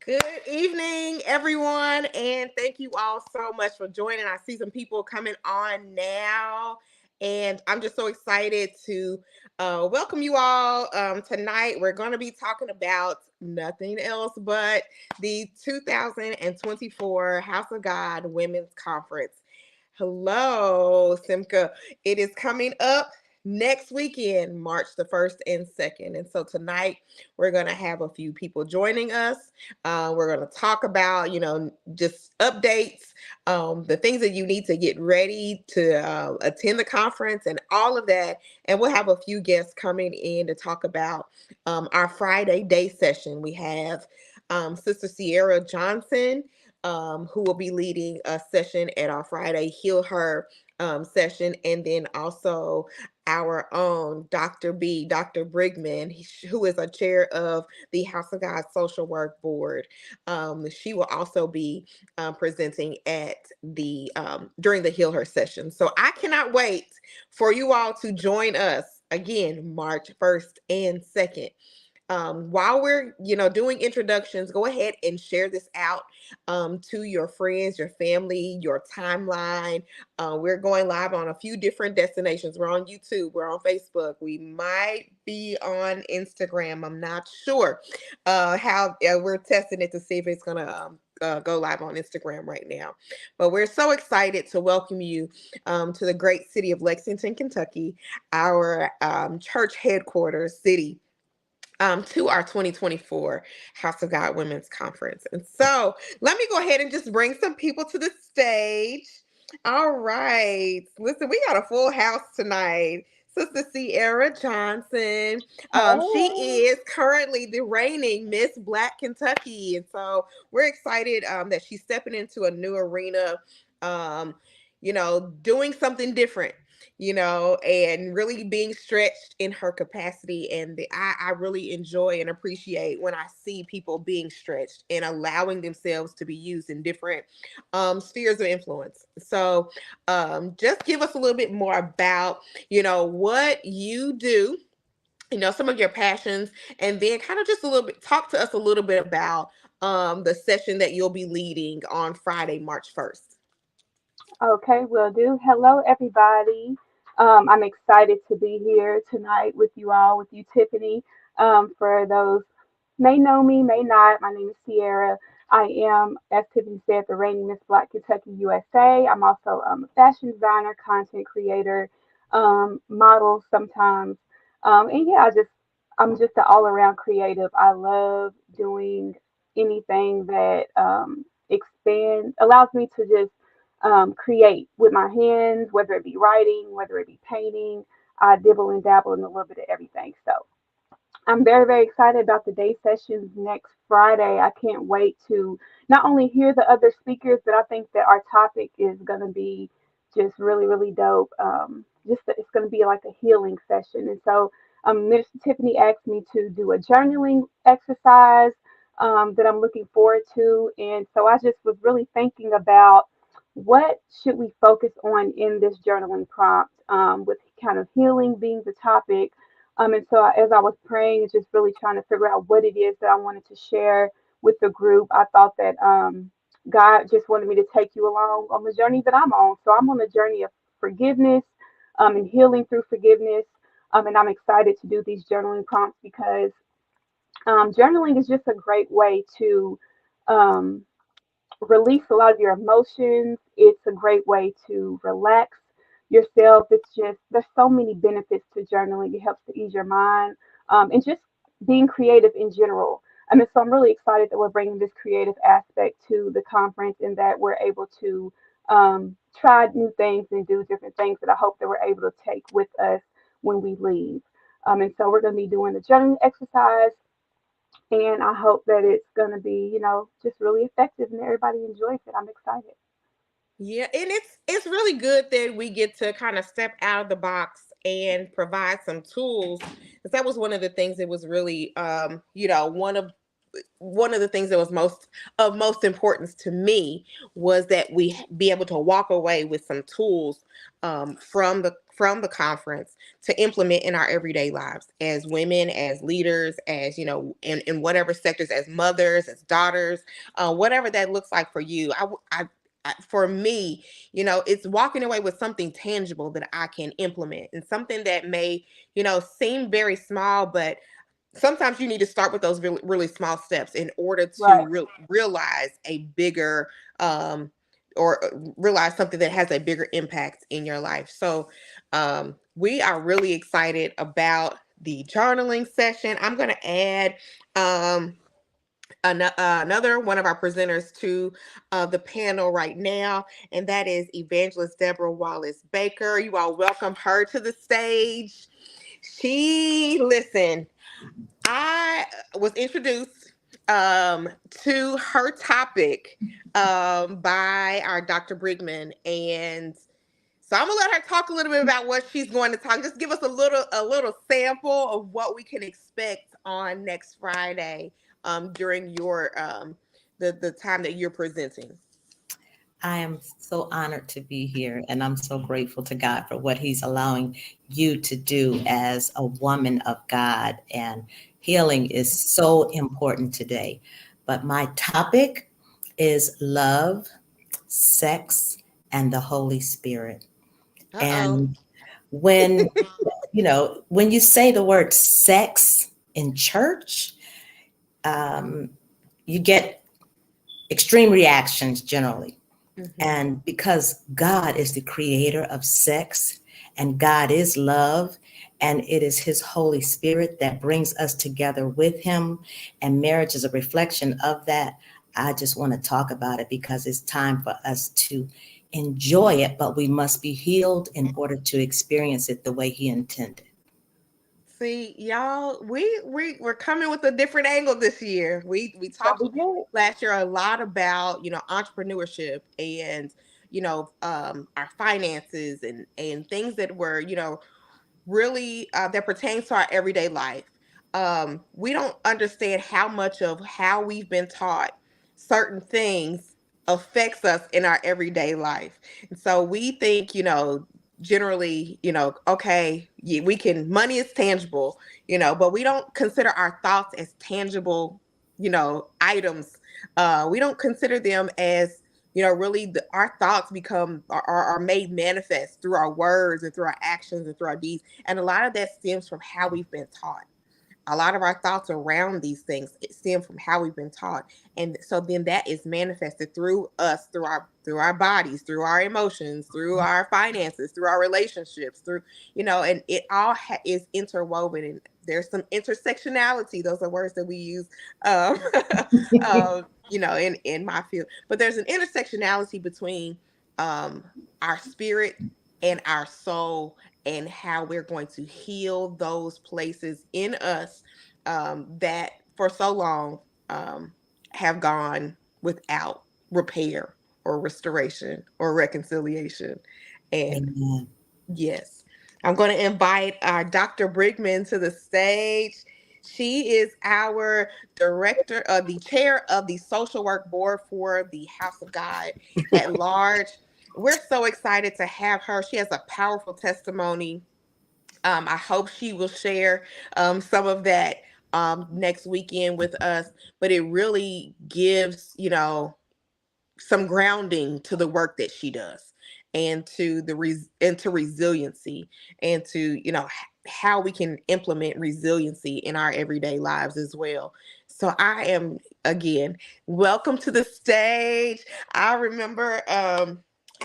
Good evening, everyone, and thank you all so much for joining. I see some people coming on now, and I'm just so excited to welcome you all. Tonight, we're going to be talking about nothing else but the 2024 House of God Women's Conference. Hello, Simca. It is coming up next weekend, March the 1st and 2nd. And so tonight we're going to have a few people joining us. We're going to talk about, just updates, the things that you need to get ready to attend the conference and all of that. And we'll have a few guests coming in to talk about our Friday day session. We have Sister Sierra Johnson, who will be leading a session at our Friday Heal Her session. And then also our own Dr. Brigman, who is a chair of the House of God Social Work Board. She will also be presenting at the during the Heal Her session. So I cannot wait for you all to join us again, March 1st and 2nd. While we're doing introductions, go ahead and share this out to your friends, your family, your timeline. We're going live on a few different destinations. We're on YouTube, we're on Facebook, we might be on Instagram. I'm not sure how we're testing it to see if it's gonna go live on Instagram right now. But we're so excited to welcome you to the great city of Lexington, Kentucky, our church headquarters city, to our 2024 House of God Women's Conference. And so let me go ahead and just bring some people to the stage. All right. Listen, we got a full house tonight. Sister Sierra Johnson. She Hey. is currently the reigning Miss Black Kentucky. And so we're excited that she's stepping into a new arena, doing something different, and really being stretched in her capacity. And I really enjoy and appreciate when I see people being stretched and allowing themselves to be used in different spheres of influence. So just give us a little bit more about, what you do, some of your passions, and then kind of just a little bit, talk to us a little bit about the session that you'll be leading on Friday, March 1st. Okay, will do. Hello, everybody. I'm excited to be here tonight with you all, with you, Tiffany. For those may know me, may not, my name is Sierra. I am, as Tiffany said, the reigning Miss Black Kentucky USA. I'm also a fashion designer, content creator, model sometimes. And yeah, I'm just an all-around creative. I love doing anything that allows me to just create with my hands, whether it be writing, whether it be painting. I dibble and dabble in a little bit of everything. So I'm very, very excited about the day sessions next Friday. I can't wait to not only hear the other speakers, but I think that our topic is going to be just really, really dope. It's going to be like a healing session. And so Minister Tiffany asked me to do a journaling exercise that I'm looking forward to. And so I just was really thinking about what should we focus on in this journaling prompt, with kind of healing being the topic. And so as I was praying, just really trying to figure out what it is that I wanted to share with the group, I thought that God just wanted me to take you along on the journey that I'm on. So I'm on the journey of forgiveness, and healing through forgiveness. And I'm excited to do these journaling prompts because journaling is just a great way to um, release a lot of your emotions. It's a great way to relax yourself. There's so many benefits to journaling. It helps to ease your mind, and just being creative in general. I mean, so I'm really excited that we're bringing this creative aspect to the conference and that we're able to try new things and do different things that I hope that we're able to take with us when we leave. And so we're going to be doing the journaling exercise, and I hope that it's going to be, just really effective and everybody enjoys it. I'm excited. Yeah, and it's really good that we get to kind of step out of the box and provide some tools. Because that was one of the things that was really, one of the things that was most importance to me was that we be able to walk away with some tools from the conference to implement in our everyday lives as women, as leaders, as, in whatever sectors, as mothers, as daughters, whatever that looks like for you. For me, it's walking away with something tangible that I can implement, and something that may, seem very small, but sometimes you need to start with those really, really small steps in order to Right. realize a bigger, or realize something that has a bigger impact in your life. So we are really excited about the journaling session. I'm going to add another one of our presenters to the panel right now, and that is Evangelist Deborah Wallace Baker. You all welcome her to the stage. Listen, I was introduced to her topic by our Dr. Brigman, and so I'm gonna let her talk a little bit about what she's going to talk. Just give us a little sample of what we can expect on next Friday during your the time that you're presenting. I am so honored to be here, and I'm so grateful to God for what He's allowing you to do as a woman of God. And healing is so important today. But my topic is love, sex, and the Holy Spirit. Uh-oh. And when when you say the word sex in church, you get extreme reactions generally. Mm-hmm. And because God is the creator of sex and God is love, and it is His Holy Spirit that brings us together with Him, and marriage is a reflection of that, I just want to talk about it because it's time for us to enjoy it, but we must be healed in order to experience it the way He intended. See, y'all, we're coming with a different angle this year. We So talked we did. last year a lot about, entrepreneurship and, our finances and things that were, really that pertains to our everyday life. We don't understand how much of how we've been taught certain things affects us in our everyday life. And so we think, generally, okay, we can, money is tangible, but we don't consider our thoughts as tangible, items. We don't consider them as, really our thoughts are made manifest through our words and through our actions and through our deeds. And a lot of that stems from how we've been taught. A lot of our thoughts around these things stem from how we've been taught, and so then that is manifested through us, through our bodies, through our emotions, through our finances, through our relationships, through, and it all is interwoven, and there's some intersectionality. Those are words that we use um, in my field, but there's an intersectionality between um, our spirit and our soul, and how we're going to heal those places in us that for so long um, have gone without repair or restoration or reconciliation. And Amen. yes, I'm going to invite our Dr. Brigman to the stage. She is our the chair of the social work board for the House of God at large. We're so excited to have her. She has a powerful testimony. I hope she will share some of that next weekend with us. But it really gives, some grounding to the work that she does, and to into resiliency, and to, how we can implement resiliency in our everyday lives as well. So I am, again, welcome to the stage. I remember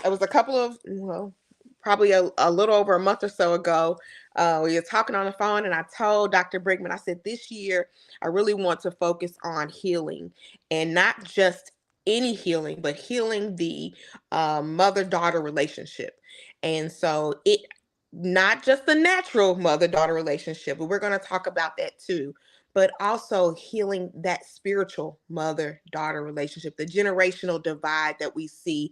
it was a couple of, well, probably a little over a month or so ago. We were talking on the phone, and I told Dr. Brigman, I said, this year I really want to focus on healing, and not just any healing, but healing the mother-daughter relationship. And so it, not just the natural mother-daughter relationship, but we're going to talk about that too, but also healing that spiritual mother-daughter relationship, the generational divide that we see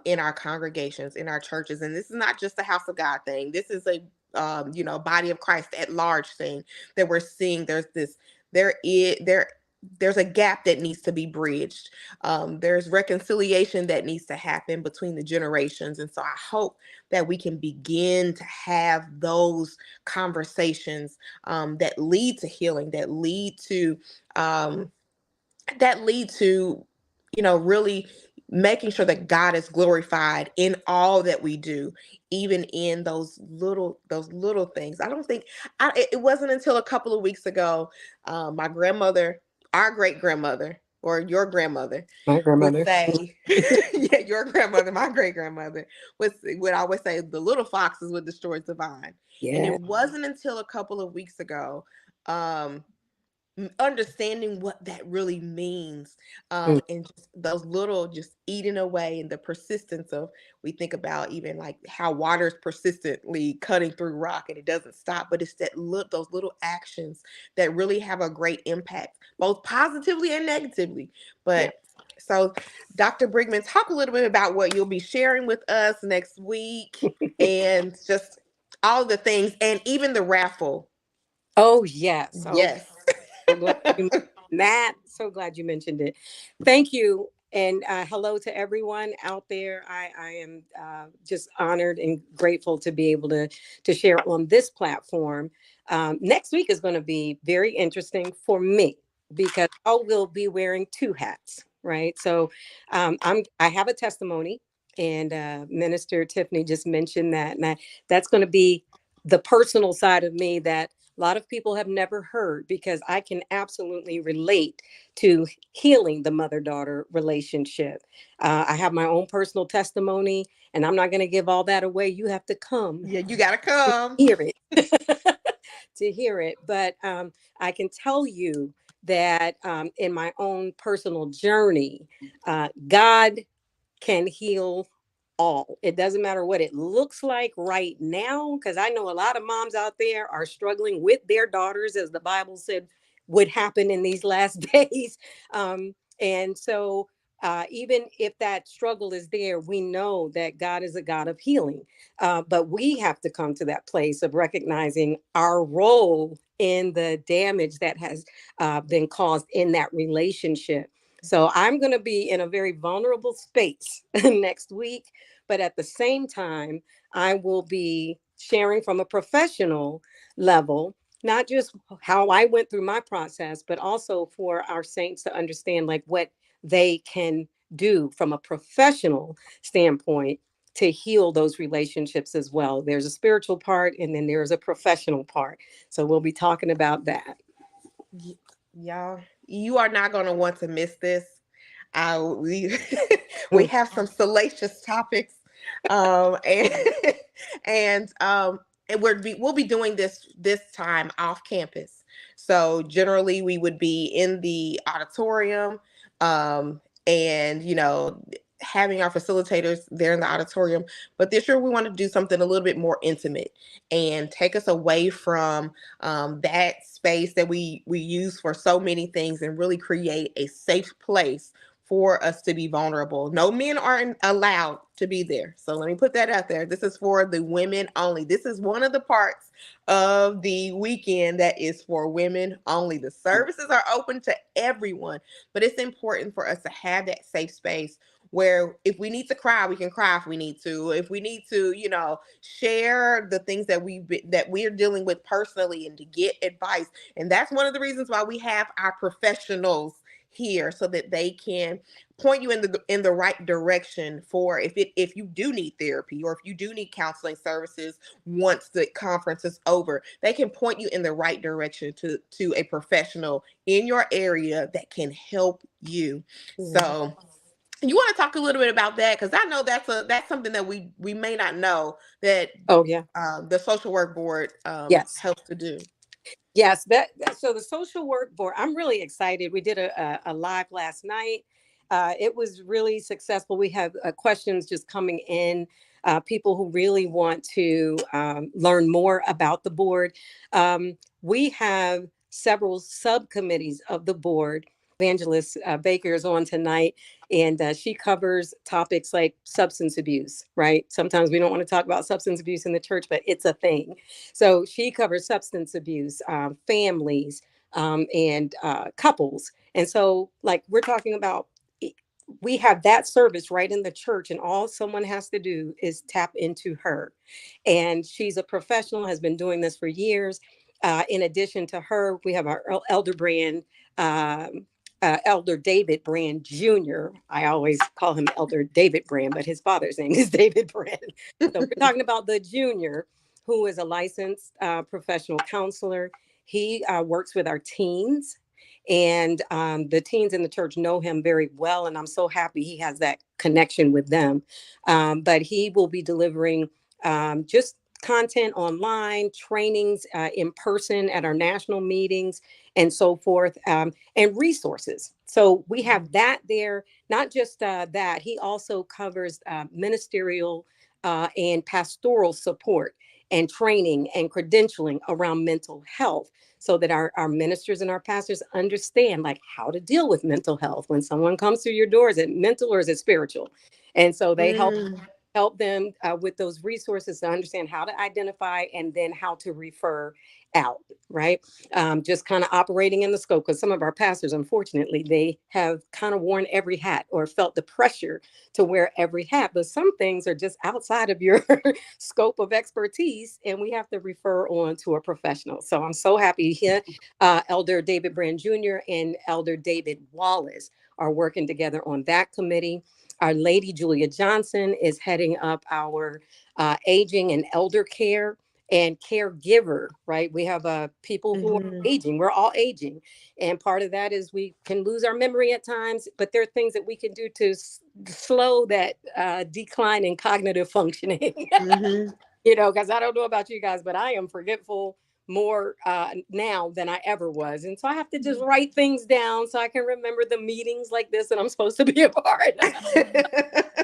in our congregations, in our churches. And this is not just a House of God thing. This is a body of Christ at large thing that we're seeing. There there's a gap that needs to be bridged. There's reconciliation that needs to happen between the generations. And so I hope that we can begin to have those conversations that lead to healing, um, that lead to, really making sure that God is glorified in all that we do, even in those little things. I don't think it wasn't until a couple of weeks ago, my grandmother, our great grandmother, or your grandmother My would grandmother. say, yeah, your grandmother, my great grandmother would always say, the little foxes would destroy the vine. And Yeah. it wasn't until a couple of weeks ago, um, understanding what that really means, Mm. and just those little, just eating away, and the persistence of, we think about even like how water is persistently cutting through rock and it doesn't stop, but it's those little actions that really have a great impact, both positively and negatively. Yeah. But so, Dr. Brigman, talk a little bit about what you'll be sharing with us next week, and just all the things, and even the raffle. Oh, yes. Oh, Yes. so glad you mentioned that. So glad you mentioned it. Thank you. And hello to everyone out there. I am just honored and grateful to be able to share on this platform. Next week is going to be very interesting for me because I will be wearing two hats, right? So I have a testimony, and Minister Tiffany just mentioned that, and that's going to be the personal side of me that a lot of people have never heard, because I can absolutely relate to healing the mother-daughter relationship. I have my own personal testimony, and I'm not going to give all that away. You have to come Yeah, you gotta come. hear it. To hear it. But I can tell you that in my own personal journey, God can heal all. It doesn't matter what it looks like right now, because I know a lot of moms out there are struggling with their daughters, as the Bible said would happen in these last days. And so, even if that struggle is there, we know that God is a God of healing. But we have to come to that place of recognizing our role in the damage that has been caused in that relationship. So I'm going to be in a very vulnerable space next week, but at the same time, I will be sharing from a professional level, not just how I went through my process, but also for our saints to understand like what they can do from a professional standpoint to heal those relationships as well. There's a spiritual part, and then there's a professional part. So we'll be talking about that. Y'all, you are not going to want to miss this. We we have some salacious topics, and and we'll be doing this time off campus. So generally, we would be in the auditorium, and having our facilitators there in the auditorium. But this year, we want to do something a little bit more intimate and take us away from that space that we use for so many things, and really create a safe place for us to be vulnerable. No men aren't allowed to be there. So let me put that out there. This is for the women only. This is one of the parts of the weekend that is for women only. The services are open to everyone, but it's important for us to have that safe space where if we need to cry, we can cry if we need to. If we need to, share the things that we're dealing with personally, and to get advice. And that's one of the reasons why we have our professionals here, so that they can point you in the right direction for if you do need therapy, or if you do need counseling services once the conference is over. They can point you in the right direction to a professional in your area that can help you. So you want to talk a little bit about that, because I know that's something that we may not know that Oh, yeah. the social work board Yes. helps to do. Yes, so the social work board, I'm really excited. We did a live last night. It was really successful. We have questions just coming in, people who really want to learn more about the board. We have several subcommittees of the board. Evangelist Baker is on tonight, and she covers topics like substance abuse, right? Sometimes we don't want to talk about substance abuse in the church, but it's a thing. So she covers substance abuse, families, and couples. And so, like, we're talking about, we have that service right in the church, and all someone has to do is tap into her. And she's a professional, has been doing this for years. In addition to her, we have our elder Brand, Elder David Brand Jr. I always call him Elder David Brand, but his father's name is David Brand. So we're talking about the junior, who is a licensed professional counselor. He works with our teens, and the teens in the church know him very well. And I'm so happy he has that connection with them. But he will be delivering just content online, trainings in person at our national meetings, and so forth, and resources. So we have that there. Not just that, he also covers ministerial and pastoral support and training and credentialing around mental health, so that our ministers and our pastors understand like how to deal with mental health when someone comes through your door. Is it mental or is it spiritual? And so they help them with those resources to understand how to identify and then how to refer out, right? Just kind of operating in the scope, because some of our pastors, unfortunately, they have kind of worn every hat or felt the pressure to wear every hat, but some things are just outside of your scope of expertise, and we have to refer on to a professional. So I'm so happy here. Elder David Brand Jr. and Elder David Wallace are working together on that committee. Our lady Julia Johnson is heading up our aging and elder care and caregiver, right? We have people who are aging. We're all aging. And part of that is we can lose our memory at times, but there are things that we can do to slow that decline in cognitive functioning. You know, because I don't know about you guys, but I am forgetful more now than I ever was. And so I have to just write things down so I can remember the meetings like this that I'm supposed to be a part of.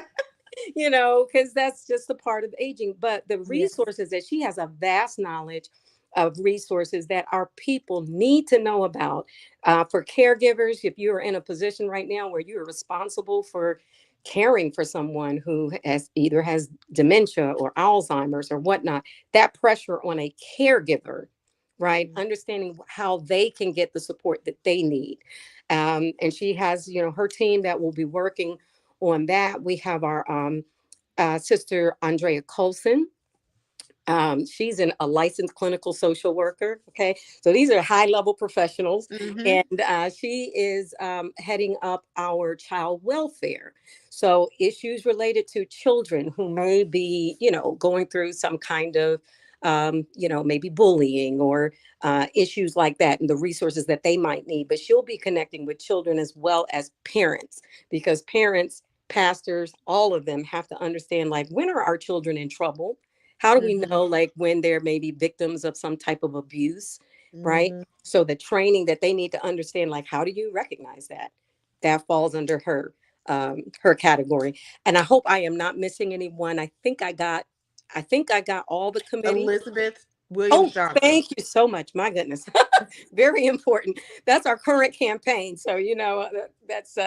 You know, because that's just a part of aging. But the resources that she has, a vast knowledge of resources that our people need to know about. For caregivers, if you are in a position right now where you are responsible for caring for someone who has dementia or Alzheimer's or whatnot, that pressure on a caregiver, right? Understanding how they can get the support that they need. And she has, you know, her team that will be working on that. We have our sister Andrea Colson. She's a licensed clinical social worker. Okay, so these are high level professionals, and she is heading up our child welfare. So issues related to children who may be, you know, going through some kind of you know, maybe bullying or issues like that, and the resources that they might need. But she'll be connecting with children as well as parents, because parents, pastors, all of them have to understand, like, when are our children in trouble? How do we know, like, when they're maybe victims of some type of abuse, right? So the training that they need to understand, like, how do you recognize that? That falls under her category. And I hope I am not missing anyone. I think I got all the committee. Elizabeth Williams Johnson. Thank you so much. My goodness. Very important. That's our current campaign. So, you know, that's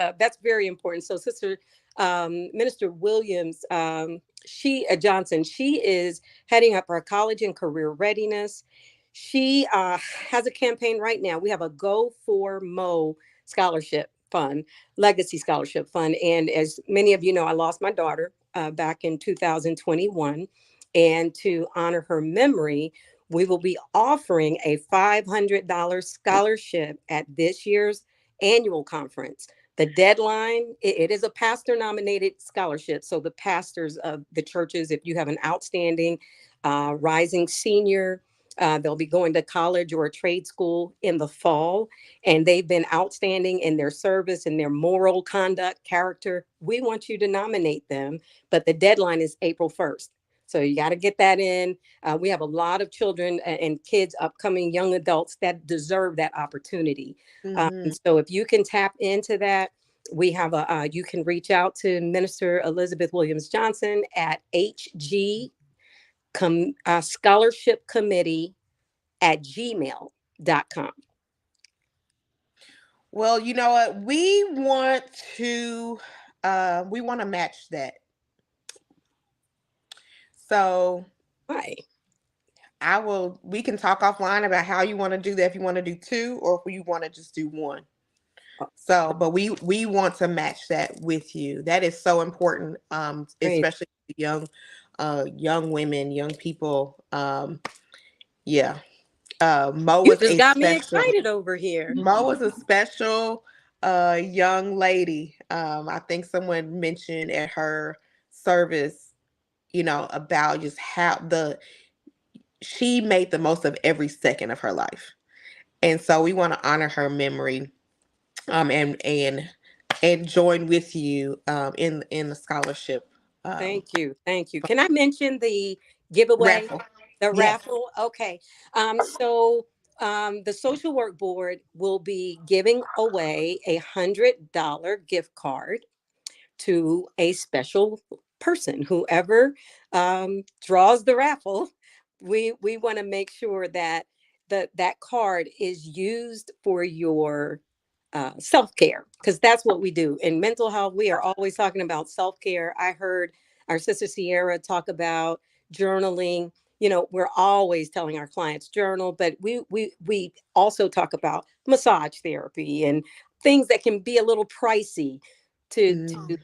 very important. So Sister Minister Williams, Johnson, she is heading up our college and career readiness. She has a campaign right now. We have a Go for Mo scholarship fund, legacy scholarship fund. And as many of you know, I lost my daughter back in 2021. And to honor her memory, we will be offering a $500 scholarship at this year's annual conference. The deadline, it is a pastor nominated scholarship. So the pastors of the churches, if you have an outstanding rising senior, they'll be going to college or a trade school in the fall, and they've been outstanding in their service and their moral conduct, character. We want you to nominate them, but the deadline is April 1st. So you got to get that in. We have a lot of children and kids, upcoming young adults that deserve that opportunity. So if you can tap into that, we have you can reach out to Minister Elizabeth Williams Johnson at HG Scholarship Committee at gmail.com. Well, you know what? We want to match that. So Right. we can talk offline about how you want to do that, if you want to do two or if you want to just do one. So, but we want to match that with you. That is so important, Great. especially young women, young people. Yeah. Mo You was just a got me special. excited over here. Mo was a special young lady. I think someone mentioned at her service, about just how she made the most of every second of her life. And so we want to honor her memory, and join with you in the scholarship Thank you. Thank you. Can I mention the giveaway, raffle. the Yes. raffle? Okay. So the social work board will be giving away $100 gift card to a special person, whoever draws the raffle. We want to make sure that that card is used for your self-care, because that's what we do in mental health. We are always talking about self-care. I heard our sister Sierra talk about journaling. We're always telling our clients journal, but we also talk about massage therapy and things that can be a little pricey to Mm.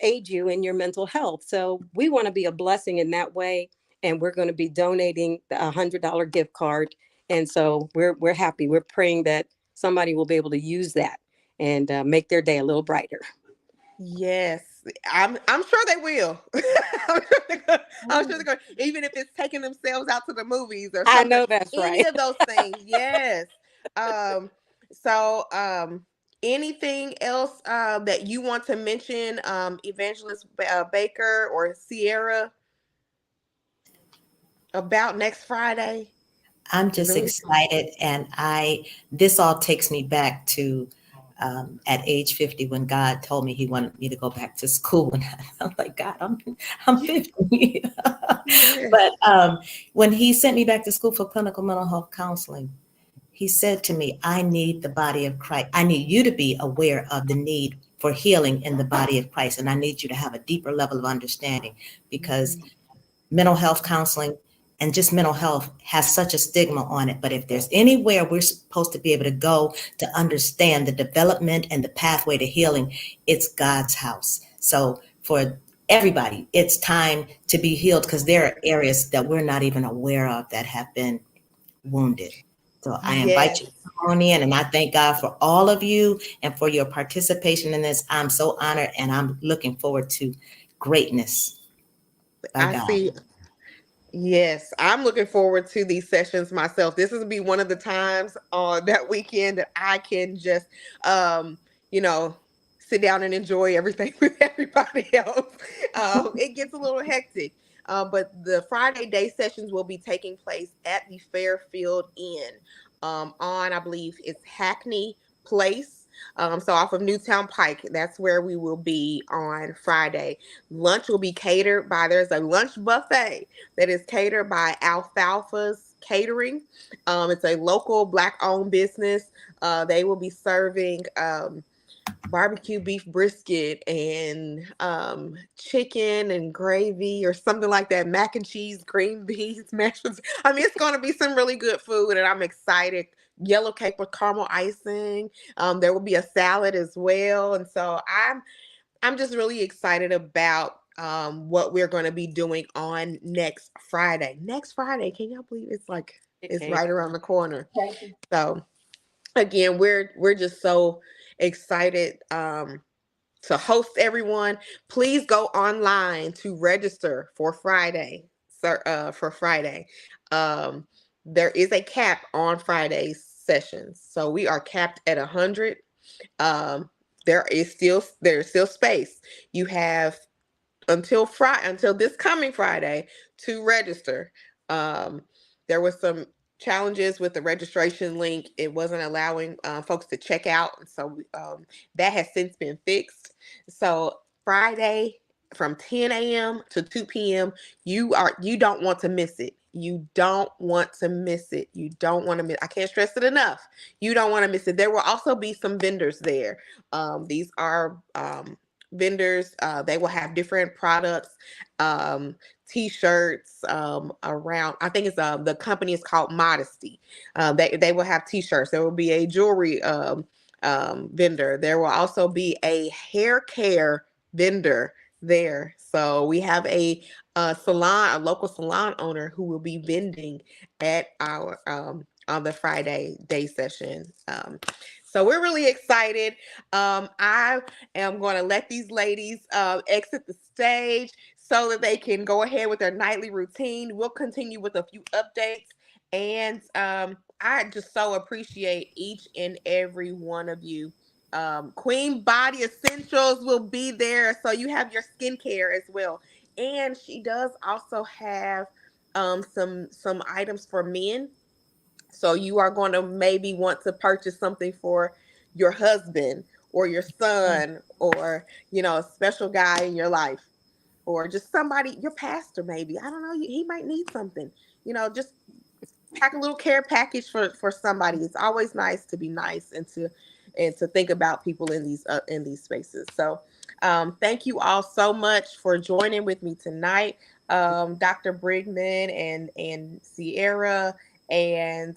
aid you in your mental health. So we want to be a blessing in that way, and we're going to be donating the $100 gift card. And so we're happy. We're praying that somebody will be able to use that and make their day a little brighter. Yes, I'm sure they will. I'm sure they're going. Even if it's taking themselves out to the movies or I something, know that's any right. of those things. Yes. Um. So, anything else that you want to mention, Evangelist Baker or Sierra, about next Friday? I'm just Really? excited, and this all takes me back to at age 50 when God told me He wanted me to go back to school, and I'm like, God, I'm 50. Yes. But when He sent me back to school for clinical mental health counseling, He said to me, I need the body of Christ. I need you to be aware of the need for healing in the body of Christ, and I need you to have a deeper level of understanding, because mental health counseling and just mental health has such a stigma on it. But if there's anywhere we're supposed to be able to go to understand the development and the pathway to healing, it's God's house. So for everybody, it's time to be healed, because there are areas that we're not even aware of that have been wounded. So I invite Yes. you to come on in, and I thank God for all of you and for your participation in this. I'm so honored, and I'm looking forward to greatness by I God. see. Yes, I'm looking forward to these sessions myself. This will be one of the times on that weekend that I can just, you know, sit down and enjoy everything with everybody else. It gets a little hectic, but the Friday day sessions will be taking place at the Fairfield Inn, on, I believe it's Hackney Place. So off of Newtown Pike, that's where we will be on Friday. Lunch will be catered by, there's a lunch buffet that is catered by Alfalfa's Catering. It's a local Black-owned business. They will be serving barbecue beef brisket and chicken and gravy or something like that, mac and cheese, green beans, mashed potatoes. I mean, it's going to be some really good food, and I'm excited. Yellow cake with caramel icing. There will be a salad as well, and so I'm just really excited about what we're going to be doing on next Friday. Next Friday, can y'all believe it's Okay. right around the corner? So again, we're just so excited to host everyone. Please go online to register for Friday. For Friday, there is a cap on Friday's sessions, so we are capped at 100. Um, there's still space. You have until this coming Friday to register. Um, there was some challenges with the registration link. It wasn't allowing folks to check out, so that has since been fixed. So Friday from 10 a.m. to 2 p.m. You don't want to miss it. You don't want to miss it. You don't want to miss. I can't stress it enough. You don't want to miss it. There will also be some vendors there. These are vendors. They will have different products, t-shirts, around, I think it's the company is called Modesty. They will have t-shirts. There will be a jewelry vendor. There will also be a hair care vendor there. So we have a salon, a local salon owner who will be vending at our on the Friday day session. So we're really excited. I am going to let these ladies exit the stage so that they can go ahead with their nightly routine. We'll continue with a few updates. And I just so appreciate each and every one of you. Queen Body Essentials will be there, so you have your skincare as well. And she does also have some items for men. So you are going to maybe want to purchase something for your husband or your son, or a special guy in your life, or just somebody, your pastor maybe. I don't know, he might need something. Just pack a little care package for somebody. It's always nice to be nice and to think about people in these spaces. So thank you all so much for joining with me tonight. Dr. Brigman and Sierra and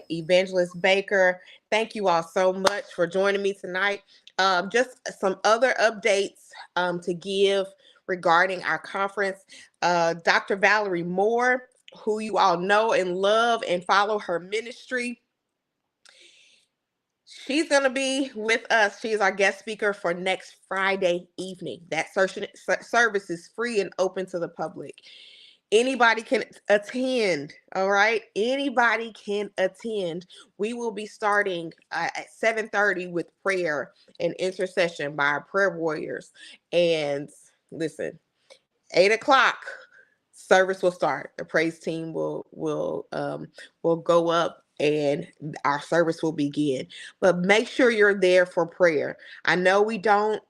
Evangelist Baker, thank you all so much for joining me tonight. Just some other updates to give regarding our conference. Dr. Valerie Moore, who you all know and love and follow her ministry, she's going to be with us. She's our guest speaker for next Friday evening. That service is free and open to the public. Anybody can attend, all right? Anybody can attend. We will be starting at 7:30 with prayer and intercession by our prayer warriors. And listen, 8 o'clock, service will start. The praise team will go up and our service will begin. But make sure you're there for prayer. I know we don't,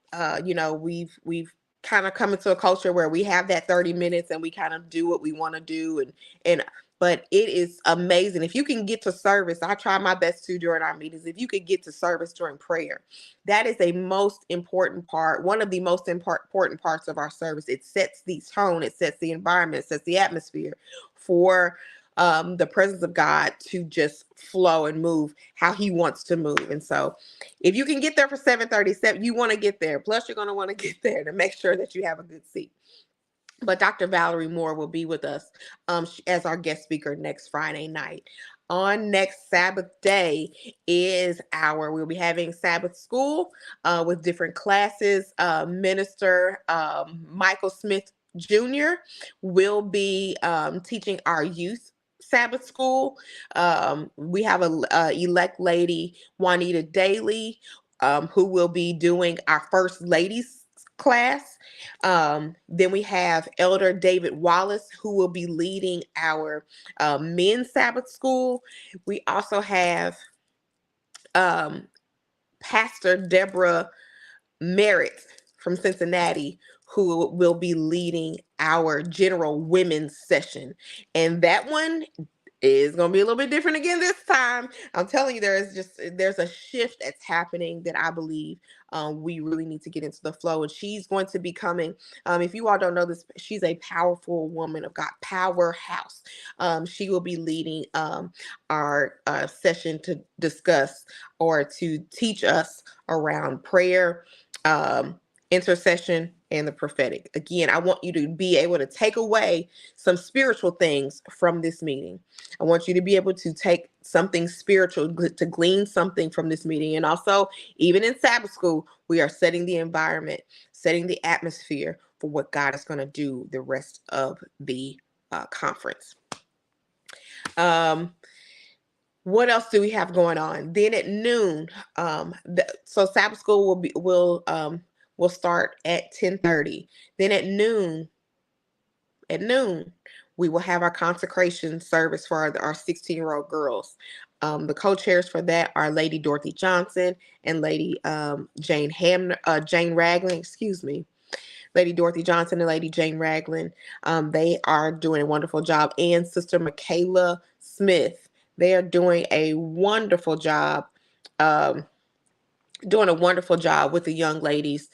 we've kind of come into a culture where we have that 30 minutes and we kind of do what we want to do, and but it is amazing. If you can get to service, I try my best to during our meetings. If you could get to service during prayer, that is a most important part, one of the most important parts of our service. It sets the tone, it sets the environment, it sets the atmosphere for the presence of God to just flow and move how he wants to move. And so if you can get there for 7:37, you want to get there. Plus, you're going to want to get there to make sure that you have a good seat. But Dr. Valerie Moore will be with us as our guest speaker next Friday night. On next Sabbath day we'll be having Sabbath school with different classes. Minister Michael Smith Jr. will be teaching our youth Sabbath school. We have a elect lady, Juanita Daly, who will be doing our First Ladies class. Then we have Elder David Wallace, who will be leading our men's Sabbath school. We also have Pastor Deborah Merritt from Cincinnati, who will be leading our general women's session. And that one is going to be a little bit different again this time. I'm telling you, there's a shift that's happening that I believe we really need to get into the flow. And she's going to be coming. If you all don't know this, she's a powerful woman of God, powerhouse. She will be leading our session to discuss or to teach us around prayer, intercession, and the prophetic. Again, I want you to be able to take away some spiritual things from this meeting. I want you to be able to take something spiritual, to glean something from this meeting. And also, even in Sabbath school, we are setting the environment, setting the atmosphere for what God is going to do the rest of the conference. What else do we have going on? Then at noon, so Sabbath school will start at 10:30. Then at noon, we will have our consecration service for our 16-year-old girls. The co-chairs for that are Lady Dorothy Johnson and Lady Jane Ragland, excuse me. Lady Dorothy Johnson and Lady Jane Ragland. They are doing a wonderful job. And Sister Michaela Smith. They are doing a wonderful job with the young ladies.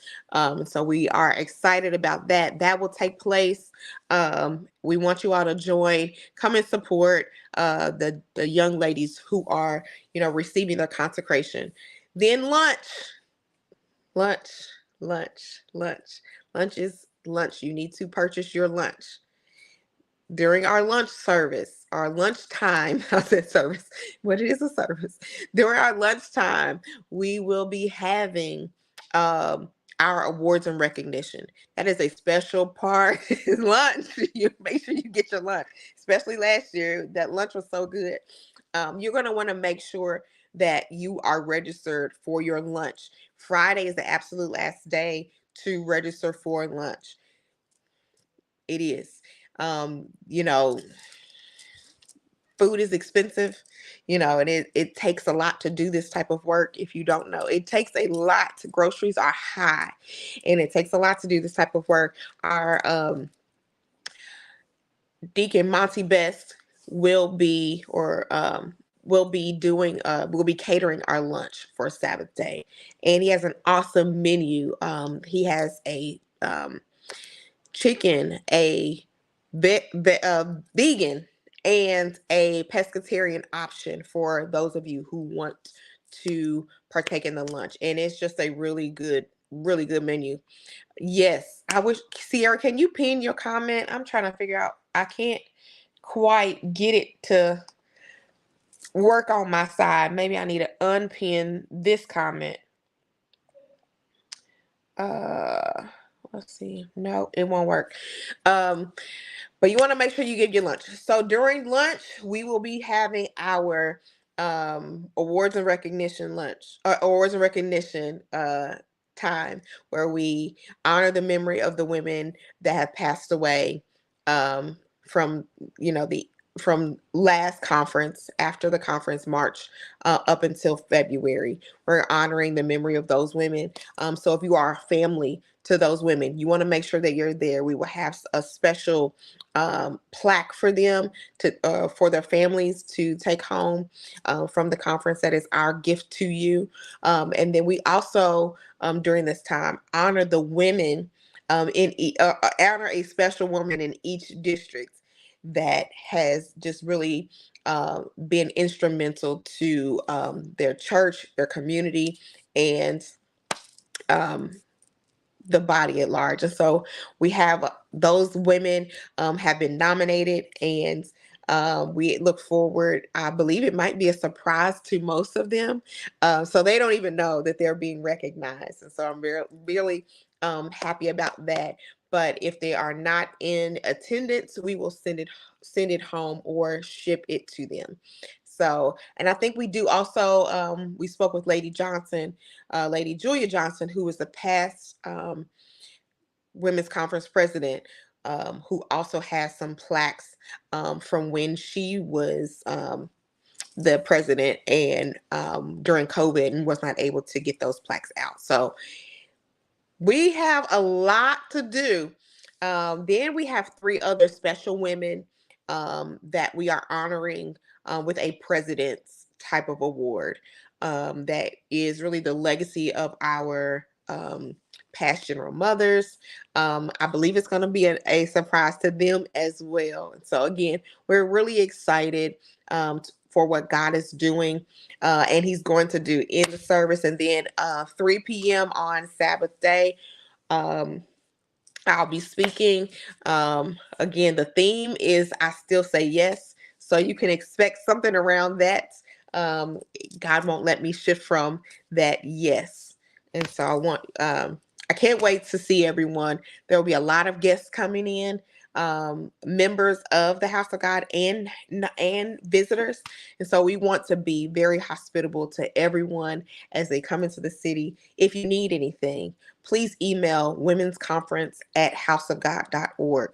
So we are excited about that. That will take place. We want you all to join, come and support the young ladies who are, receiving their consecration. Then lunch. Lunch, lunch, lunch. Lunch is lunch. You need to purchase your lunch. During our lunch service, our lunchtime, I said service, but it is a service. During our lunchtime, we will be having our awards and recognition. That is a special part. Lunch. You make sure you get your lunch. Especially last year, that lunch was so good. You're going to want to make sure that you are registered for your lunch. Friday is the absolute last day to register for lunch. It is. You know, food is expensive, and it takes a lot to do this type of work. If you don't know, it takes a lot. Groceries are high, and it takes a lot to do this type of work. Our Deacon Monty Best will be will be catering our lunch for Sabbath day, and he has an awesome menu. He has a chicken, a vegan, and a pescatarian option for those of you who want to partake in the lunch. And it's just a really good menu. Yes, I wish, Sierra, can you pin your comment? I'm trying to figure out, I can't quite get it to work on my side. Maybe I need to unpin this comment. Let's see. No, it won't work. But you want to make sure you get your lunch. So during lunch, we will be having our awards and recognition time, where we honor the memory of the women that have passed away from from last conference, after the conference March up until February. We're honoring the memory of those women. So if you are a family to those women, you want to make sure that you're there. We will have a special plaque for them for their families to take home from the conference. That is our gift to you. And then we also during this time honor the women honor a special woman in each district that has just really been instrumental to their church, their community, and the body at large. And so we have those women have been nominated, and we look forward. I believe it might be a surprise to most of them. So they don't even know that they're being recognized. And so I'm really happy about that. But if they are not in attendance, we will send it home or ship it to them. So, and I think we do also, we spoke with Lady Johnson, Lady Julia Johnson, who was the past Women's Conference president, who also has some plaques from when she was the president and during COVID, and was not able to get those plaques out. So we have a lot to do. Then we have 3 other special women that we are honoring with a president's type of award that is really the legacy of our past general mothers. I believe it's going to be a surprise to them as well. And so again, we're really excited for what God is doing and he's going to do in the service. And then 3 p.m. on Sabbath day, I'll be speaking. Again, the theme is I Still Say Yes. So you can expect something around that. God won't let me shift from that yes. And so I can't wait to see everyone. There will be a lot of guests coming in, members of the House of God and visitors. And so we want to be very hospitable to everyone as they come into the city. If you need anything, please email womensconference@houseofgod.org.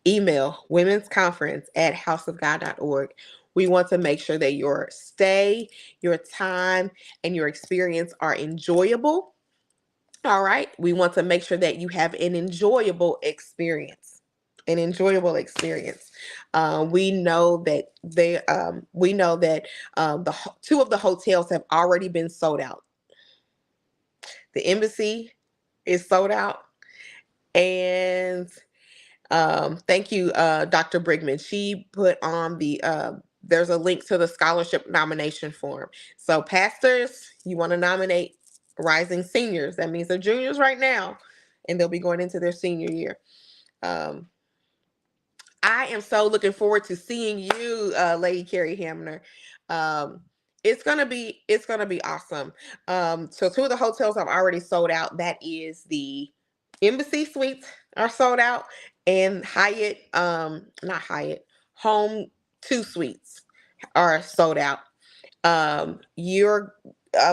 Email womensconference@houseofgod.org. We want to make sure that your stay, your time, and your experience are enjoyable. All right. We want to make sure that you have an enjoyable experience. We know that the 2 of the hotels have already been sold out. The Embassy is sold out, and thank you, Dr. Brigman. She put on the there's a link to the scholarship nomination form. So pastors, you want to nominate rising seniors. That means they're juniors right now, and they'll be going into their senior year. I am so looking forward to seeing you, Lady Carrie Hamner. It's gonna be awesome. So two of the hotels I've already sold out. That is the Embassy Suites are sold out, and Hyatt, not Hyatt, Home 2 Suites are sold out.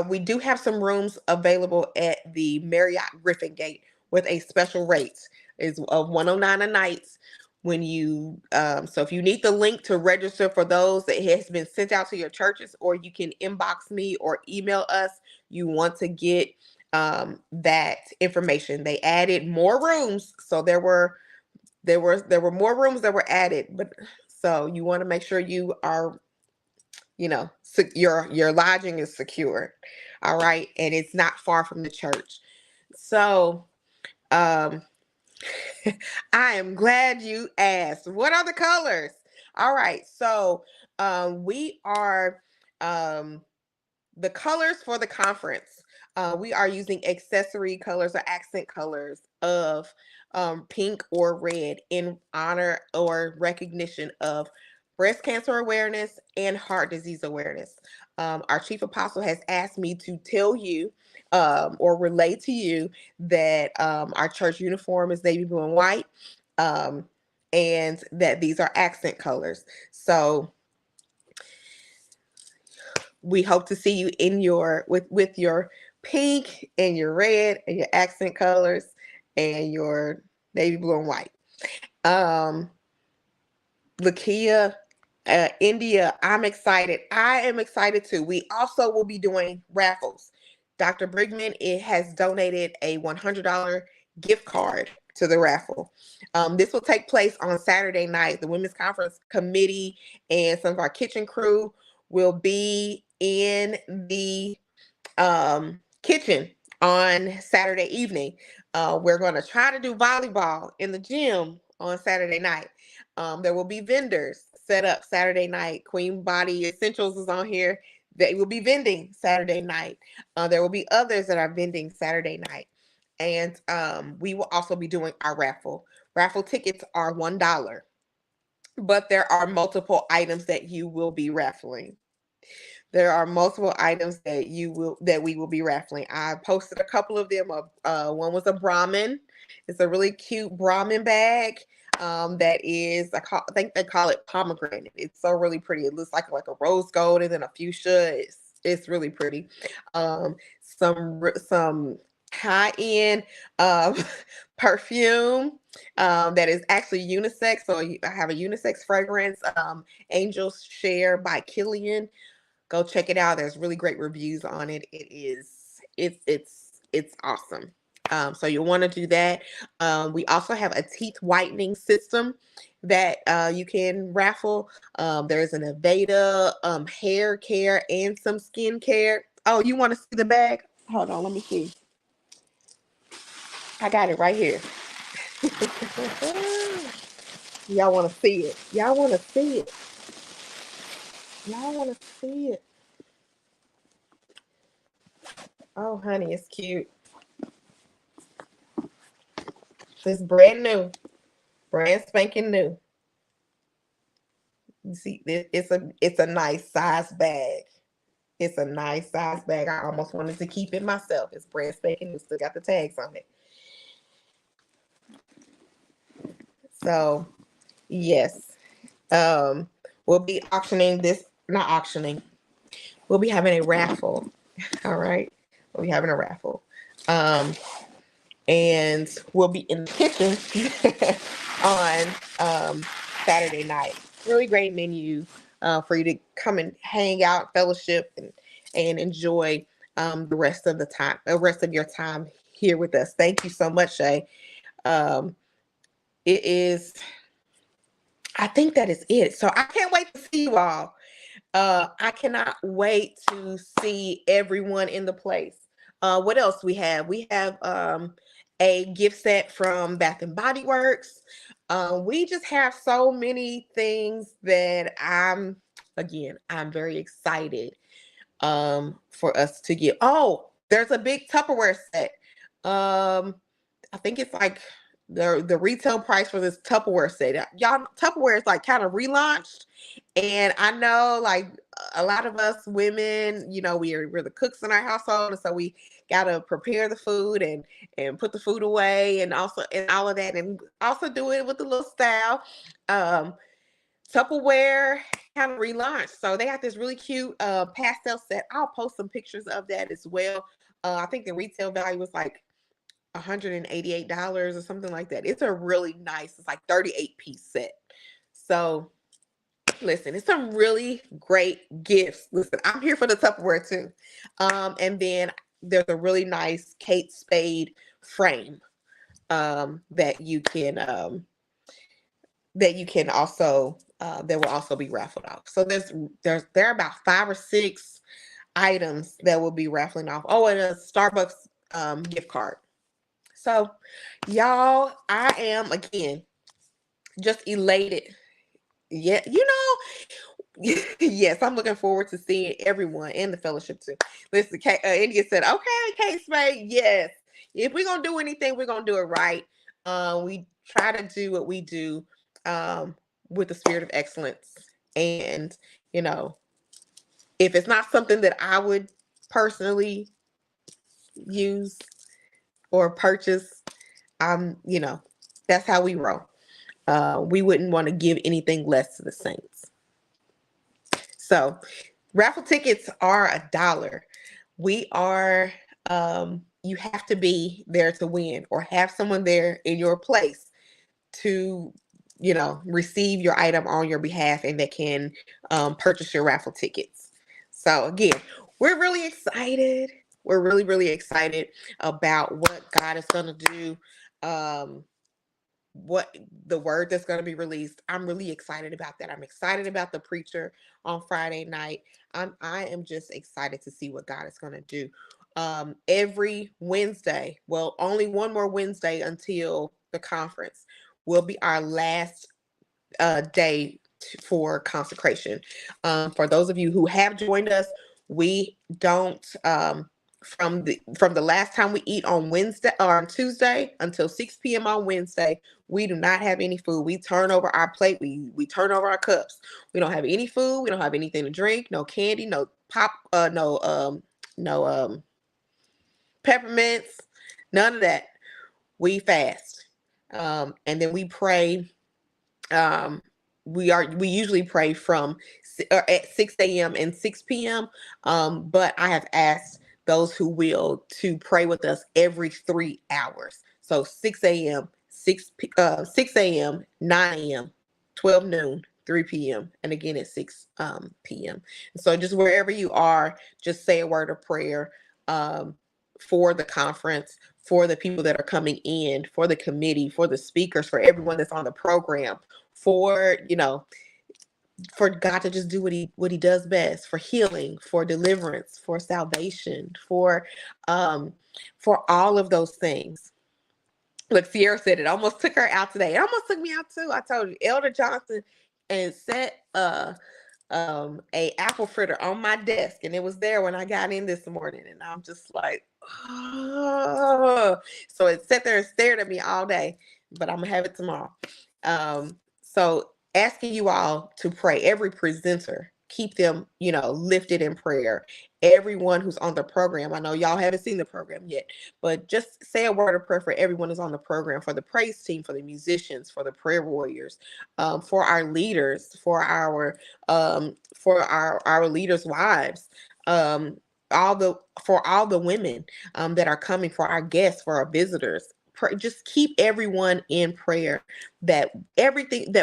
We do have some rooms available at the Marriott Griffin Gate with a special rate is of $109 a night. When you so if you need the link to register for those, that has been sent out to your churches, or you can inbox me or email us. You want to get that information. They added more rooms, so there were more rooms that were added, but so you want to make sure you are, your lodging is secure. All right, and it's not far from the church. So I am glad you asked. What are the colors? All right, so we are the colors for the conference. We are using accessory colors or accent colors of pink or red in honor or recognition of breast cancer awareness and heart disease awareness. Our chief apostle has asked me to tell you or relay to you that our church uniform is navy blue and white, and that these are accent colors. So we hope to see you in your with your pink and your red and your accent colors and your navy blue and white. Lakia, India, I'm excited. I am excited too. We also will be doing raffles. Dr. Brigman has donated a $100 gift card to the raffle. This will take place on Saturday night. The Women's Conference Committee and some of our kitchen crew will be in the kitchen on Saturday evening. We're going to try to do volleyball in the gym on Saturday night. There will be vendors set up Saturday night. Queen Body Essentials is on here. They will be vending Saturday night. There will be others that are vending Saturday night. And we will also be doing our raffle. Raffle tickets are $1, but there are multiple items that you will be raffling. There are multiple items that we will be raffling. I posted a couple of them. One was a Brahmin. It's a really cute Brahmin bag. That is, I think they call it pomegranate. It's so really pretty. It looks like a rose gold and then a fuchsia. It's really pretty. Some high-end perfume that is actually unisex. So I have a unisex fragrance, Angels Share by Killian. Go check it out. There's really great reviews on it. It's awesome. So you'll want to do that. We also have a teeth whitening system that you can raffle. There's an Aveda hair care and some skin care. Oh, you want to see the bag? Hold on, let me see. I got it right here. Y'all want to see it? Y'all want to see it? Y'all want to see it? Oh, honey, it's cute. It's brand new, brand spanking new. You see, it's a nice size bag. It's a nice size bag. I almost wanted to keep it myself. It's brand spanking new. Still got the tags on it. So, yes, we'll be auctioning this. Not auctioning. We'll be having a raffle. All right, we'll be having a raffle. And we'll be in the kitchen on Saturday night. Really great menu for you to come and hang out, fellowship, and enjoy the rest of your time here with us. Thank you so much, Shay. I think that is it. So I can't wait to see you all. I cannot wait to see everyone in the place. What else we have? We have a gift set from Bath and Body Works. We just have so many things that I'm again, I'm very excited for us to get. Oh, there's a big Tupperware set. I think it's like the retail price for this Tupperware set. Y'all, Tupperware is like kind of relaunched, and I know like a lot of us women, you know, we're the cooks in our household, and so we gotta prepare the food and put the food away, and also and all of that, and also do it with a little style. Um, Tupperware kind of relaunched. So they got this really cute pastel set. I'll post some pictures of that as well. I think the retail value was like $188 or something like that. It's a really nice, it's like 38-piece set. So listen, it's some really great gifts. Listen, I'm here for the Tupperware too. And then there's a really nice Kate Spade frame that you can also that will also be raffled off. So there are about 5 or 6 items that will be raffling off. Oh, and a Starbucks gift card. So y'all, I am again just elated. Yeah, yes, I'm looking forward to seeing everyone in the fellowship too. Listen, India said, okay, Kate Spade, yes. If we're gonna do anything, we're gonna do it right. We try to do what we do with the spirit of excellence. And, you know, if it's not something that I would personally use or purchase, you know, that's how we roll. We wouldn't want to give anything less to the saints. So raffle tickets are $1. We are, you have to be there to win or have someone there in your place to, you know, receive your item on your behalf and that can purchase your raffle tickets. So again, we're really excited. We're really, really excited about what God is going to do. What the word that's going to be released. I'm really excited about that. I'm excited about the preacher on Friday night. I am just excited to see what God is going to do. Every Wednesday, well, only one more Wednesday until the conference will be our last day for consecration. For those of you who have joined us, we don't from the last time we eat on Wednesday or on Tuesday until 6 p.m. on Wednesday, we do not have any food. We turn over our plate. We turn over our cups. We don't have any food. We don't have anything to drink. No candy. No pop. No peppermints. None of that. We fast, and then we pray. We usually pray from at 6 a.m. and 6 p.m. But I have asked those who will to pray with us every 3 hours. So 6 a.m., 6 a.m., 9 a.m., 12 noon, 3 p.m., and again at 6 p.m. So just wherever you are, just say a word of prayer for the conference, for the people that are coming in, for the committee, for the speakers, for everyone that's on the program, for, you know, for God to just do what he does best, for healing, for deliverance, for salvation, for all of those things. Look, Sierra said it almost took her out today. It almost took me out too. I told you, Elder Johnson and set a apple fritter on my desk, and it was there when I got in this morning, and I'm just like, oh. So it sat there and stared at me all day, but I'm gonna have it tomorrow. So asking you all to pray, every presenter, keep them, you know, lifted in prayer. Everyone who's on the program, I know y'all haven't seen the program yet, but just say a word of prayer for everyone who's on the program, for the praise team, for the musicians, for the prayer warriors, for our leaders, for our leaders' wives, for all the women that are coming, for our guests, for our visitors. Just keep everyone in prayer that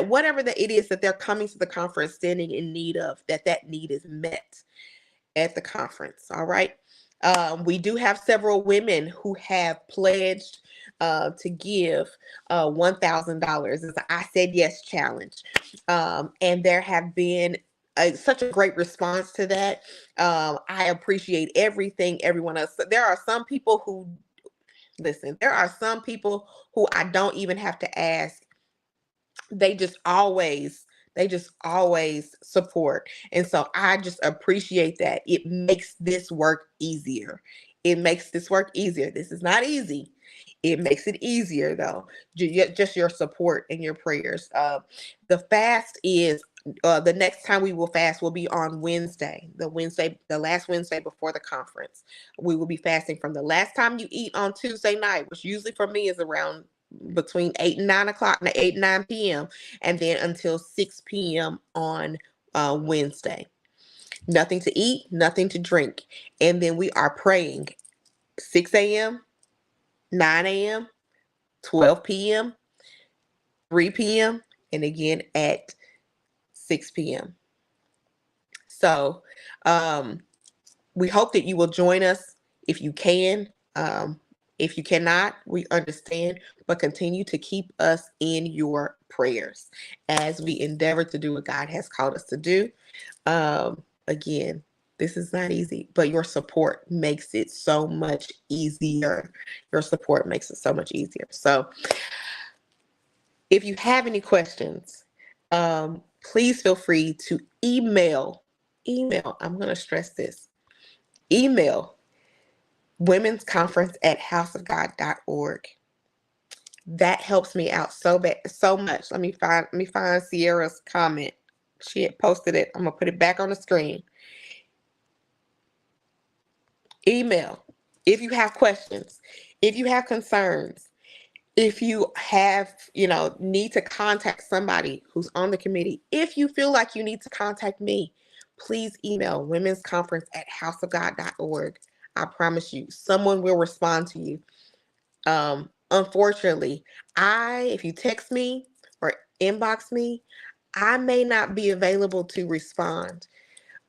whatever that it is that they're coming to the conference standing in need of, that need is met at the conference. All right. We do have several women who have pledged to give $1,000. It's an I Said Yes challenge. And there have been such a great response to that. I appreciate everyone else. There are some people who I don't even have to ask. They just always They just always support. And so I just appreciate that. It makes this work easier. It makes this work easier. This is not easy. It makes it easier though. Just your support and your prayers. The fast is the next time we will fast will be on Wednesday, the last Wednesday before the conference. We will be fasting from the last time you eat on Tuesday night, which usually for me is around between 8 and 9 o'clock, 8 and 9 p.m., and then until 6 p.m. on Wednesday. Nothing to eat, nothing to drink. And then we are praying 6 a.m., 9 a.m., 12 p.m., 3 p.m., and again at 6 p.m. So we hope that you will join us if you can. If you cannot, we understand, but continue to keep us in your prayers as we endeavor to do what God has called us to do. Again, this is not easy, but your support makes it so much easier. Your support makes it so much easier. So if you have any questions, please feel free to email. I'm going to stress this. Email women's conference at houseofgod.org. That helps me out so much. Let me find Sierra's comment. She had posted it. I'm gonna put it back on the screen. Email if you have questions, if you have concerns, if you have, need to contact somebody who's on the committee. If you feel like you need to contact me, please email women's conference at houseofgod.org. I promise you, someone will respond to you. Unfortunately, if you text me or inbox me, I may not be available to respond.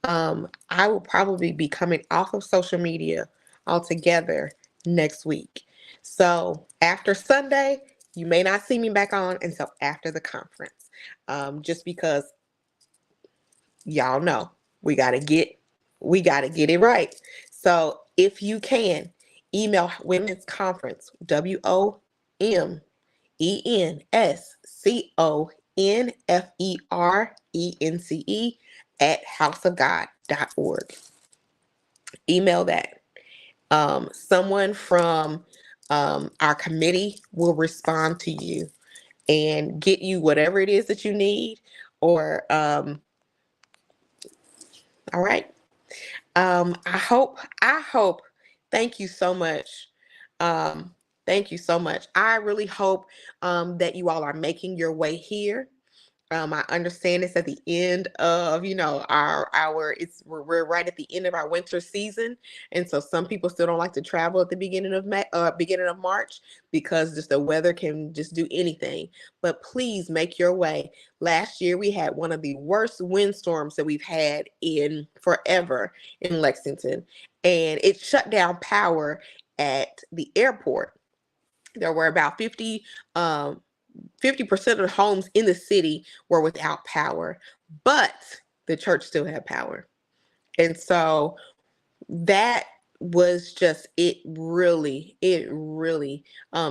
I will probably be coming off of social media altogether next week. So after Sunday, you may not see me back on until after the conference. Just because y'all know we gotta get it right. So if you can, email women's conference, WOMENSCONFERENCE at houseofgod.org. Email that. Someone from our committee will respond to you and get you whatever it is that you need. Or all right. I hope. Thank you so much. Thank you so much. I really hope that you all are making your way here. I understand it's at the end of, we're right at the end of our winter season. And so some people still don't like to travel at the beginning of March, because just the weather can just do anything. But please make your way. Last year, we had one of the worst windstorms that we've had in forever in Lexington, and it shut down power at the airport. There were about 50% of the homes in the city were without power, but the church still had power. And so that was just, it really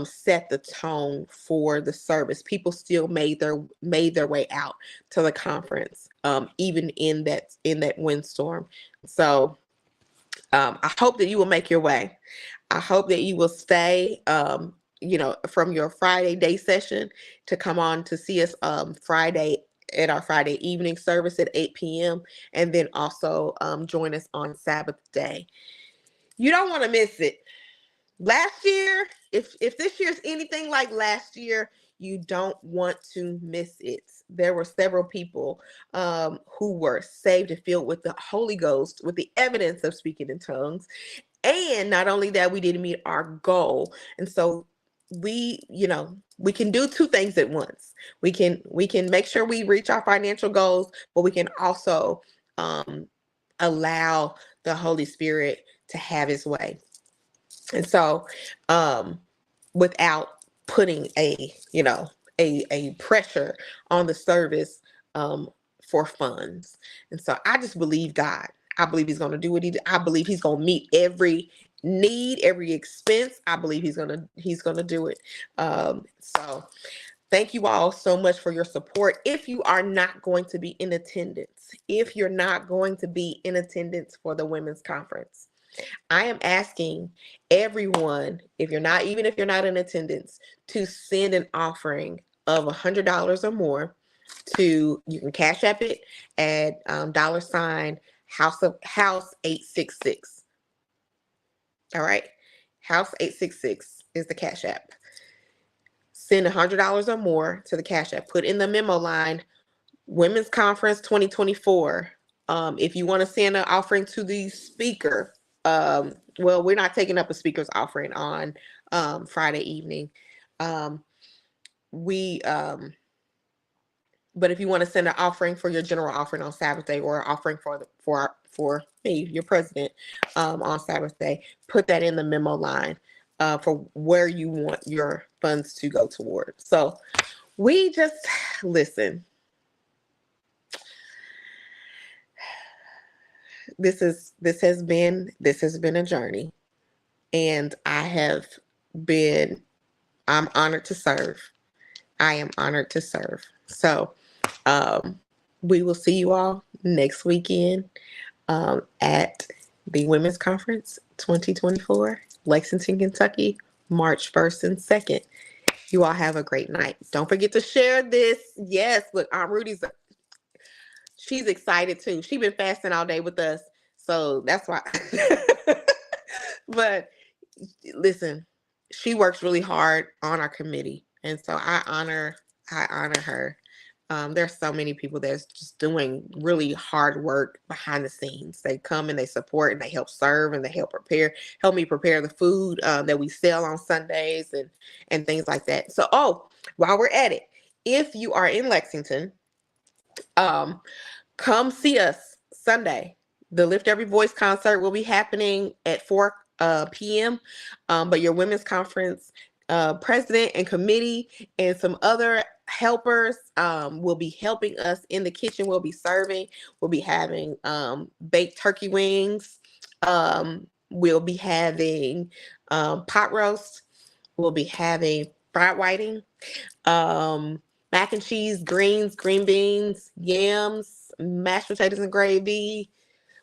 set the tone for the service. People still made their way out to the conference, even in that windstorm. So I hope that you will make your way. I hope that you will stay from your Friday day session to come on to see us Friday at our Friday evening service at 8 p.m. and then also join us on Sabbath day. You don't want to miss it. Last year, if this year's anything like last year, you don't want to miss it. There were several people who were saved and filled with the Holy Ghost, with the evidence of speaking in tongues. And not only that, we didn't meet our goal. And so we can do two things at once. We can make sure we reach our financial goals, but we can also allow the Holy Spirit to have his way. And so without putting a pressure on the service for funds. And so I just believe God. I believe he's going to do what I believe he's going to meet every need, every expense. I believe he's going to do it. So thank you all so much for your support. If you are not going to be in attendance, for the women's conference, I am asking everyone, if you're not in attendance, to send an offering of $100 or more to, you can Cash App it at $ house 866. All right. House 866 is the Cash App. Send $100 or more to the Cash App. Put in the memo line, Women's Conference 2024. If you want to send an offering to the speaker, well, we're not taking up a speaker's offering on Friday evening. But if you want to send an offering for your general offering on Saturday, or offering for me, your president, on Saturday, put that in the memo line for where you want your funds to go toward. So we just listen. This has been a journey, and I'm honored to serve. I am honored to serve. So we will see you all next weekend at the Women's Conference 2024, Lexington, Kentucky, March 1st and 2nd. You all have a great night. Don't forget to share this. Yes, look, Aunt Rudy's, she's excited too. She's been fasting all day with us, so that's why. But listen, she works really hard on our committee, and so I honor her. There's so many people that's just doing really hard work behind the scenes. They come and they support and they help serve and they help me prepare the food that we sell on Sundays and things like that. So, while we're at it, if you are in Lexington, come see us Sunday. The Lift Every Voice concert will be happening at 4 p.m. But your women's conference president and committee and some other helpers will be helping us in the kitchen. We'll be serving. We'll be having baked turkey wings. We'll be having pot roast. We'll be having fried whiting, mac and cheese, greens, green beans, yams, mashed potatoes and gravy.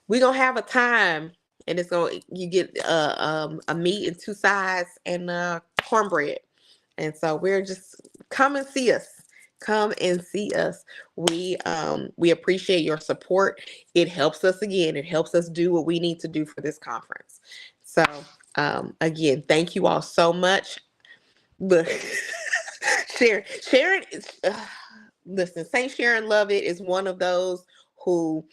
We're gonna have a time, and you get a meat and 2 sides and cornbread. And so we're just, come and see us. Come and see us. We appreciate your support. It helps us do what we need to do for this conference. So again, thank you all so much. But Sharon listen, St. Sharon Lovett is one of those who,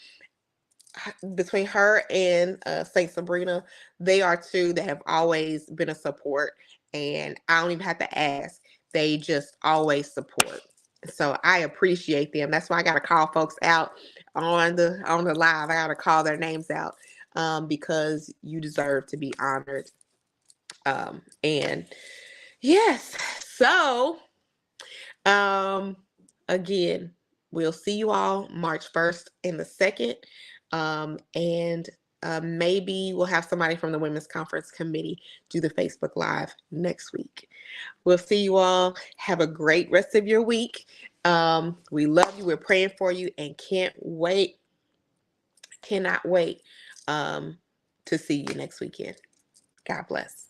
between her and St. Sabrina, they are two that have always been a support, and I don't even have to ask. They just always support. So I appreciate them. That's why I got to call folks out on the live. I got to call their names out because you deserve to be honored. And yes, so again, we'll see you all March 1st and the 2nd. And maybe we'll have somebody from the Women's Conference Committee do the Facebook Live next week. We'll see you all. Have a great rest of your week. We love you. We're praying for you and cannot wait to see you next weekend. God bless.